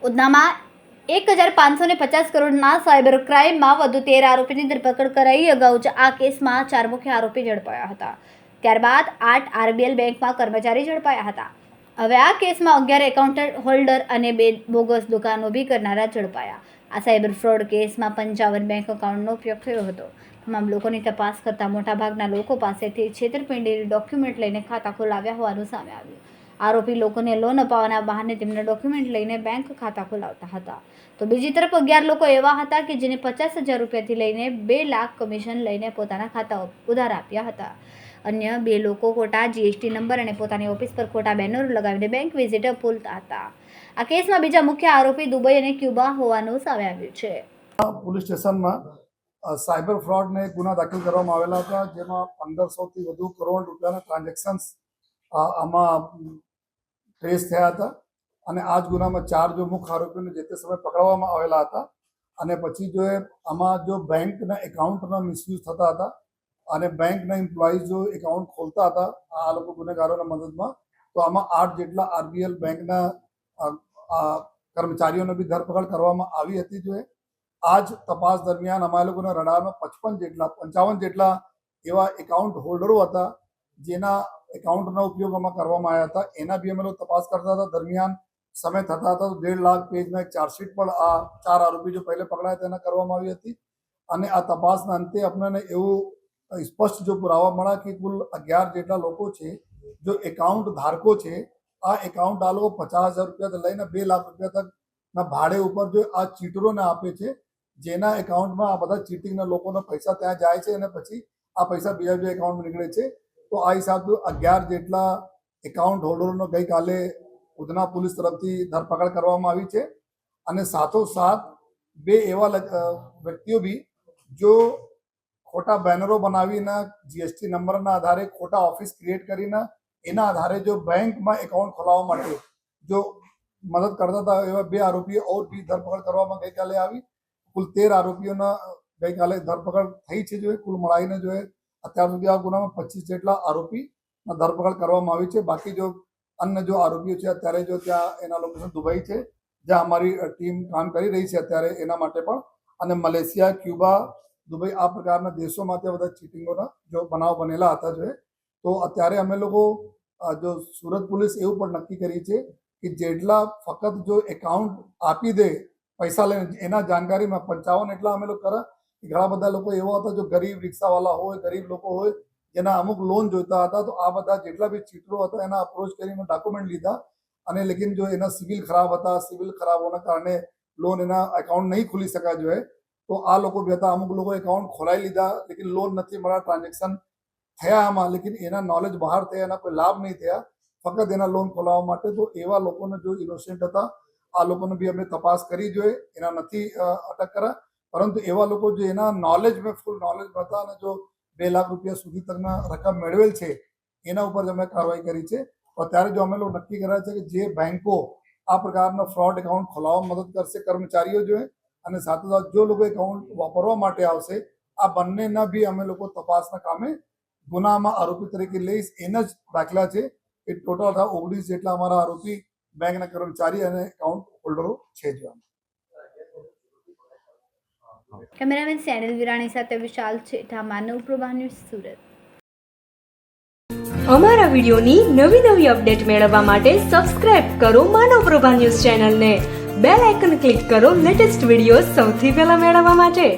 ઉધનામાં 1550 કરોડના સાયબર ક્રાઇમમાં વધુ 13 આરોપીની ધરપકડ કરાઈ। અગાઉ જ આ કેસમાં 4 મુખ્ય આરોપી ઝડપાયા હતા। ત્યારબાદ 8 આરબીએલ બેંકમાં કર્મચારી ઝડપાયા હતા। હવે આ કેસમાં 11 એકાઉન્ટ હોલ્ડર અને 2 બોગસ દુકાન ઊભી કરનારા ઝડપાયા। આ સાયબર ફ્રોડ કેસમાં 55 બેંક એકાઉન્ટનો ઉપયોગ થયો હતો। તમામ લોકોની તપાસ કરતા મોટાભાગના લોકો પાસેથી છેતરપિંડીની ડોક્યુમેન્ટ લઈને ખાતા ખોલાવ્યા હોવાનું સામે આવ્યું। આરોપી લોકોને લોન અપાવવાના બહાને તેમના ડોક્યુમેન્ટ લઈને બેંક ખાતા ખોલાવતા હતા। તો બીજી તરફ 11 લોકો એવા હતા કે જેને 50,000 રૂપિયાથી લઈને 2 લાખ કમિશન લઈને પોતાના ખાતા ઉધાર આપ્યા હતા। अन्य 2 લોકો ખોટા જીએસટી નંબર અને પોતાની ઓફિસ પર ખોટા બેનરો લગાવીને બેંક વિઝિટ અપૂલતા હતા। આ કેસમાં બીજા મુખ્ય આરોપી દુબઈ અને ક્યુબા હોવાનું સામે આવ્યું છે। પોલીસ સ્ટેશનમાં સાયબર ફ્રોડને ગુના દાખલ કરવામાં આવેલા હતા, જેમાં 1500થી વધુ કરોડ રૂપિયાના ટ્રાન્ઝેક્શન્સ આમાં ટ્રેસ થયા હતા। અને આ જ ગુનામાં 4 જો મુખ્ય આરોપીઓને જે તે સમયે પકડવામાં આવેલા હતા। અને પછી જો આમાં જો બેંકના એકાઉન્ટના મિસયુઝ થતા હતા અને બેંકના એમ્પ્લોઈઝ જો એકાઉન્ટ ખોલતા હતા આ લોકો ગુનેગારોના મદદમાં, તો આમાં 8 જેટલા આરબીએલ બેંકના કર્મચારીઓને બી ધરપકડ કરવામાં આવી હતી। જો આ જ તપાસ દરમિયાન અમારા લોકોના રડારમાં 55 જેટલા એવા એકાઉન્ટ હોલ્ડરો હતા જેના એકાઉન્ટનો ઉપયોગ આમાં કરવામાં આવ્યા હતા। એના બી અમે લોકો તપાસ કરતા હતા। દરમિયાન સમય થતા હતા તો 1.5 લાખ પેજના એક ચાર્જશીટ પણ આ 4 આરોપી જો પહેલે પકડાયા તેના કરવામાં આવી હતી। અને આ તપાસના અંતે આપણને એવું સ્પષ્ટ જો પુરાવા મળ્યા કે કુલ 11 જેટલા લોકો છે જો એકાઉન્ટ ધારકો છે। આ એકાઉન્ટ આ લોકો 50,000 રૂપિયાથી લઈને 2 લાખ રૂપિયા તકના ભાડે ઉપર જો આ ચીટરોને આપે છે, જેના એકાઉન્ટમાં આ બધા ચીટિંગના લોકોના પૈસા ત્યાં જાય છે અને પછી આ પૈસા બીજા એકાઉન્ટમાં નીકળે છે। તો આ હિસાબથી 11 જેટલા એકાઉન્ટ હોલ્ડરોનો ગઈકાલે ઉધના પોલીસ તરફથી ધરપકડ કરવામાં આવી છે। અને સાથોસાથ 2 એવા વ્યક્તિઓ બી જો ખોટા બેનરો બનાવીને જીએસટી નંબરના આધારે ખોટા ઓફિસ ક્રિએટ કરીને એના આધારે જો બેંકમાં એકાઉન્ટ ખોલાવવા માટે જો મદદ કરતા હતા, એવા 2 આરોપીઓ ઓર બી ધરપકડ કરવામાં ગઈકાલે આવી। કુલ 13 આરોપીઓના ગઈકાલે ધરપકડ થઈ છે। જો કુલ મળાઈને જો અત્યાર સુધી આ ગુનામાં 25 જેટલા આરોપીના ધરપકડ કરવામાં આવી છે। બાકી જો અન્ય જો આરોપીઓ છે અત્યારે જો ત્યાં એના લોકેશન દુબઈ છે, જ્યાં અમારી ટીમ કામ કરી રહી છે અત્યારે એના માટે પણ, અને મલેશિયા, ક્યુબા, દુબઈ આ પ્રકારના દેશોમાં ત્યાં બધા ચીટિંગોના જો બનાવ બનેલા હતા। જો તો અત્યારે અમે લોકો જો સુરત પોલીસ એવું પણ નક્કી કરી છે કે જેટલા ફક્ત જો એકાઉન્ટ આપી દે પૈસા લઈને એના જાણકારીમાં 55 એટલા અમે લોકો કરે। ઘણા બધા લોકો એવા હતા જો ગરીબ રિક્ષાવાળા હોય, ગરીબ લોકો હોય જેના અમુક લોન જોઈતા હતા, તો આ બધા જેટલા બી ચીટરો હતા એના અપ્રોચ કરીને ડોક્યુમેન્ટ લીધા। અને લેકિન જો એના સિવિલ ખરાબ હતા, સિવિલ ખરાબ હોવાના કારણે લોન એના એકાઉન્ટ નહીં ખુલી શકાય જો તો આ લોકો બી હતા। અમુક લોકો એકાઉન્ટ ખોલાવી લીધા લેકિન લોન નથી મળ્યા, ટ્રાન્ઝેક્શન થયા આમાં લેકિન એના નોલેજ બહાર થયા, એના કોઈ લાભ નહીં થયા, ફક્ત એના લોન ખોલાવવા માટે। તો એવા લોકોને જો ઇનોસેન્ટ હતા આ લોકોને બી અમે તપાસ કરી જોઈએ, એના નથી અટક કર્યા। પરંતુ એવા લોકો જો એના નોલેજ મેં ફૂલ નોલેજ હતા અને જો 2 લાખ રૂપિયા સુધી તકના રકમ મેળવેલ છે એના ઉપર જ અમે કાર્યવાહી કરી છે। અત્યારે જો અમે લોકો નક્કી કર્યા છે કે જે બેંકો આ પ્રકારના ફ્રોડ એકાઉન્ટ ખોલાવવામાં મદદ કરશે કર્મચારીઓ જોઈએ અને સાથોસાથ જો લોકો એકાઉન્ટ વાપરવા માટે આવશે આ બંનેના બી અમે લોકો તપાસના કામે ગુનામાં આરોપી તરીકે લઈશ। એના જ દાખલા છે કે ટોટલ 19 જેટલા અમારા આરોપી બેંકના કર્મચારી અને એકાઉન્ટ હોલ્ડરો છે। જો કેમેરામેન સેનિલ વિરાણી સાથે વિશાલ છેઠા, માનવ પ્રભા ન્યૂઝ, સુરત। અમારા વિડિયોની નવી અપડેટ મેળવવા માટે સબસ્ક્રાઇબ કરો માનવ પ્રભા ન્યૂઝ ચેનલને, બેલ આઇકન ક્લિક કરો લેટેસ્ટ વિડિયો સૌથી પહેલા મેળવવા માટે।